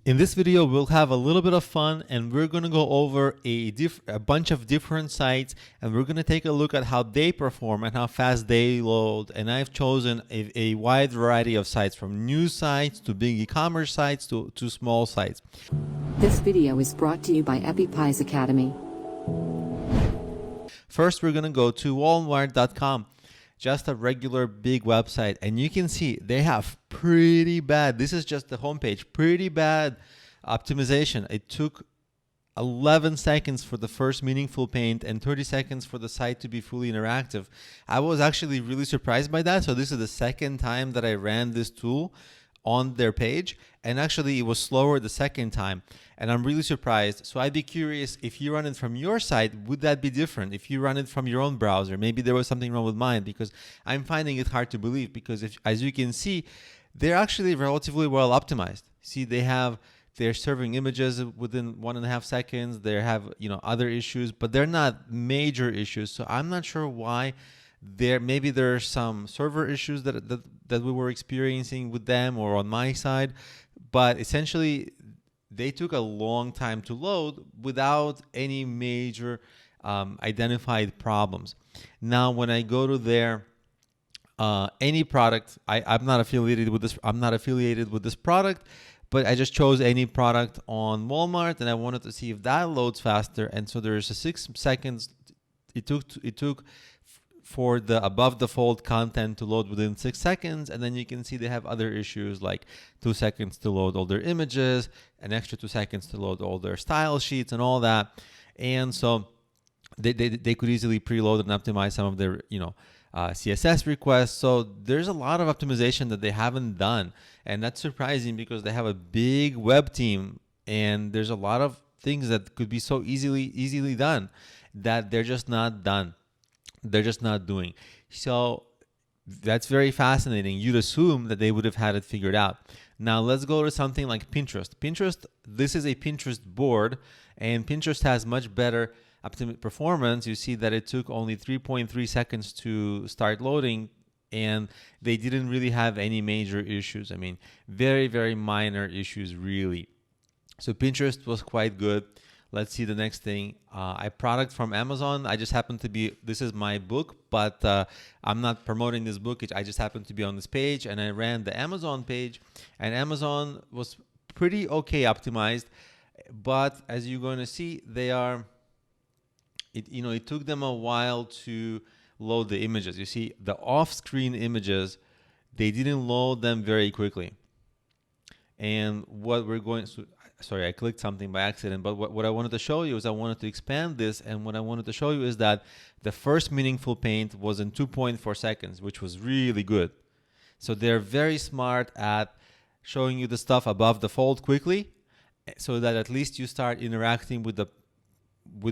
In this video, we'll have a little bit of fun and we're going to go over a bunch of different sites and we're going to take a look at how they perform and how fast they load. And I've chosen a wide variety of sites, from news sites to big e-commerce sites to small sites. This video is brought to you by EpiPies Academy. First, we're going to go to Walmart.com. Just a regular big website, and you can see they have pretty bad, this is just the homepage, pretty bad optimization. It took 11 seconds for the first meaningful paint and 30 seconds for the site to be fully interactive. I was actually really surprised by that. So this is the second time that I ran this tool on their page, and actually it was slower the second time, and I'm really surprised. So I'd be curious, if you run it from your site, would that be different? If you run it from your own browser, maybe there was something wrong with mine, because I'm finding it hard to believe, because as you can see, they're actually relatively well optimized. See, they're serving images within 1.5 seconds. They have other issues, but they're not major issues. So I'm not sure why. Maybe there are some server issues that we were experiencing with them or on my side, but essentially they took a long time to load without any major identified problems. Now, when I go to their any product, I'm not affiliated with this. I'm not affiliated with this product, but I just chose any product on Walmart, and I wanted to see if that loads faster. And so there's a 6 seconds. It took for the above the fold content to load within 6 seconds, and then you can see they have other issues like 2 seconds to load all their images, an extra 2 seconds to load all their style sheets and all that. And so they could easily preload and optimize some of their CSS requests. So there's a lot of optimization that they haven't done, and that's surprising because they have a big web team, and there's a lot of things that could be so easily done that they're just not done. They're just not doing. So that's very fascinating. You'd assume that they would have had it figured out. Now let's go to something like Pinterest. This is a Pinterest board, and Pinterest has much better performance. You see that it took only 3.3 seconds to start loading, and they didn't really have any major issues. I mean, very, very minor issues, really. So Pinterest was quite good. Let's see the next thing. A product from Amazon. This is my book, but I'm not promoting this book. I just happened to be on this page, and I ran the Amazon page, and Amazon was pretty okay optimized. But as you're going to see, it took them a while to load the images. You see, the off-screen images, they didn't load them very quickly. And sorry, I clicked something by accident, but what I wanted to show you is I wanted to expand this, and what I wanted to show you is that the first meaningful paint was in 2.4 seconds, which was really good. So they're very smart at showing you the stuff above the fold quickly, so that at least you start interacting with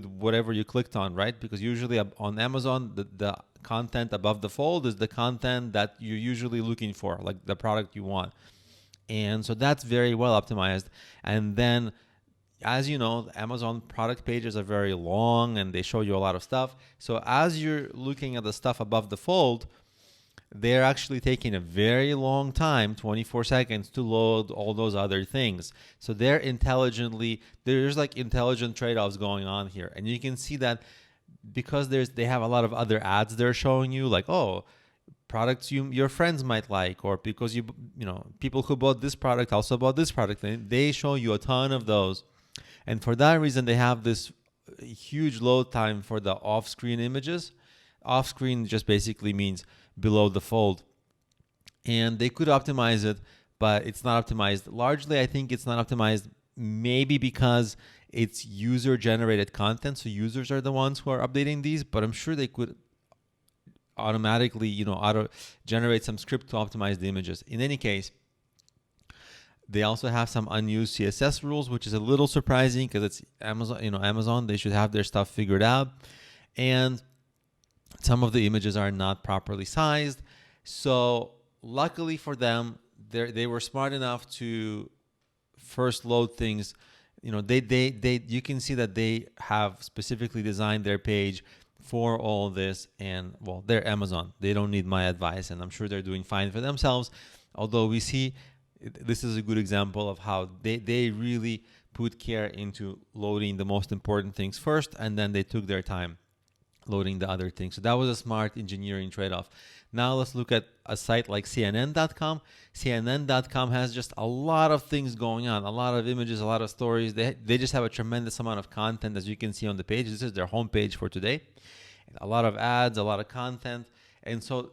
whatever you clicked on, right? Because usually on Amazon, the content above the fold is the content that you're usually looking for, like the product you want. And so that's very well optimized. And then, as you know, Amazon product pages are very long and they show you a lot of stuff. So as you're looking at the stuff above the fold, they're actually taking a very long time, 24 seconds, to load all those other things. So there's like intelligent trade-offs going on here. And you can see that because they have a lot of other ads they're showing you, like, products your friends might like, or because people who bought this product also bought this product, and they show you a ton of those. And for that reason, they have this huge load time for the off-screen images. Off-screen just basically means below the fold, and they could optimize it, but it's not optimized. Largely, I think it's not optimized maybe because it's user-generated content, so users are the ones who are updating these, but I'm sure they could automatically auto-generate some script to optimize the images. In any case, they also have some unused CSS rules, which is a little surprising because it's Amazon. Amazon, they should have their stuff figured out, and some of the images are not properly sized. So luckily for them, they were smart enough to first load things. You can see that they have specifically designed their page for all this, and they're Amazon. They don't need my advice, and I'm sure they're doing fine for themselves. Although we see this is a good example of how they really put care into loading the most important things first, and then they took their time loading the other things. So that was a smart engineering trade-off. Now let's look at a site like CNN.com. CNN.com has just a lot of things going on, a lot of images, a lot of stories. They just have a tremendous amount of content, as you can see on the page. This is their homepage for today. A lot of ads, a lot of content. And so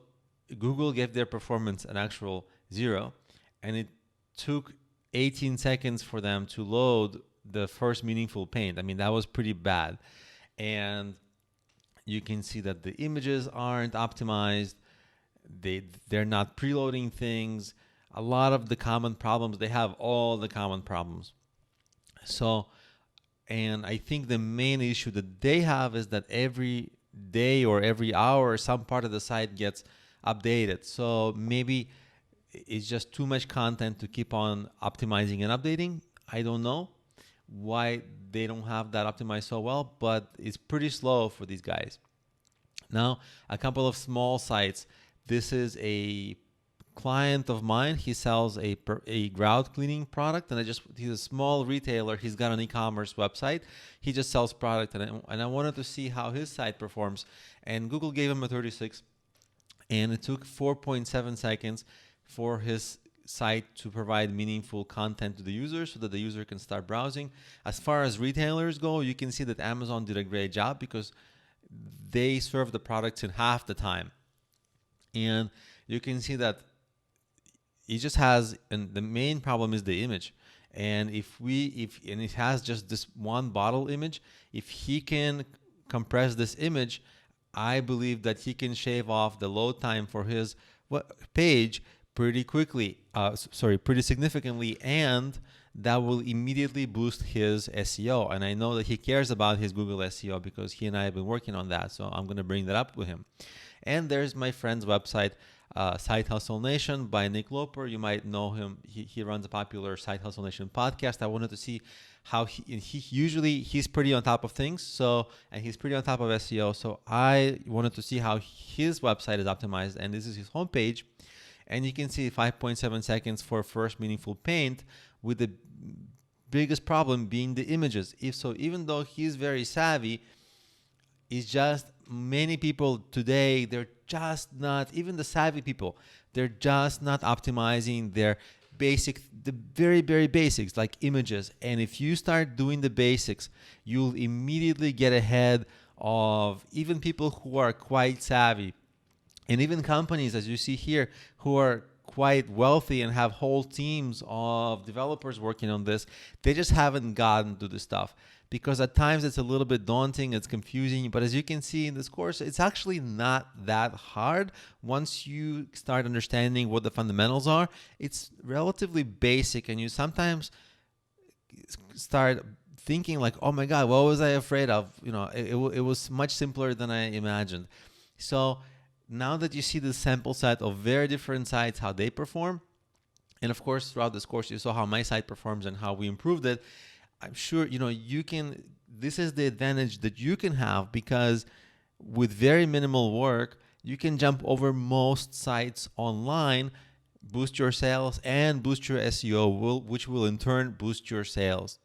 Google gave their performance an actual 0, and it took 18 seconds for them to load the first meaningful paint. I mean, that was pretty bad. And you can see that the images aren't optimized. They're not preloading things. A lot of the common problems, they have all the common problems. So, and I think the main issue that they have is that every day or every hour, some part of the site gets updated. So maybe it's just too much content to keep on optimizing and updating. I don't know why they don't have that optimized so well, but it's pretty slow for these guys. Now, a couple of small sites. This is a client of mine. He sells a grout cleaning product, and he's a small retailer. He's got an e-commerce website. He just sells product, and I wanted to see how his site performs. And Google gave him a 36, and it took 4.7 seconds for his site to provide meaningful content to the user so that the user can start browsing. As far as retailers go, you can see that Amazon did a great job because they serve the products in half the time. And you can see that it just has, and the main problem is the image. And if it has just this one bottle image, if he can compress this image, I believe that he can shave off the load time for his page pretty significantly, and that will immediately boost his SEO. And I know that he cares about his Google SEO because he and I have been working on that. So I'm going to bring that up with him. And there's my friend's website, Site Hustle Nation by Nick Loper. You might know him. He runs a popular Site Hustle Nation podcast. I wanted to see how he's pretty on top of things. And he's pretty on top of SEO. So I wanted to see how his website is optimized. And this is his homepage. And you can see 5.7 seconds for first meaningful paint, with the biggest problem being the images. Even though he's very savvy, it's just many people today, they're just not, even the savvy people, they're just not optimizing the very, very basics like images. And if you start doing the basics, you'll immediately get ahead of even people who are quite savvy. And even companies, as you see here, who are quite wealthy and have whole teams of developers working on this, they just haven't gotten to this stuff. Because at times it's a little bit daunting, it's confusing, but as you can see in this course, it's actually not that hard. Once you start understanding what the fundamentals are, it's relatively basic, and you sometimes start thinking like, oh my God, what was I afraid of? It was much simpler than I imagined. So now that you see the sample set of very different sites, how they perform, and of course throughout this course you saw how my site performs and how we improved it, I'm sure you can. This is the advantage that you can have, because with very minimal work, you can jump over most sites online, boost your sales, and boost your SEO, which will in turn boost your sales.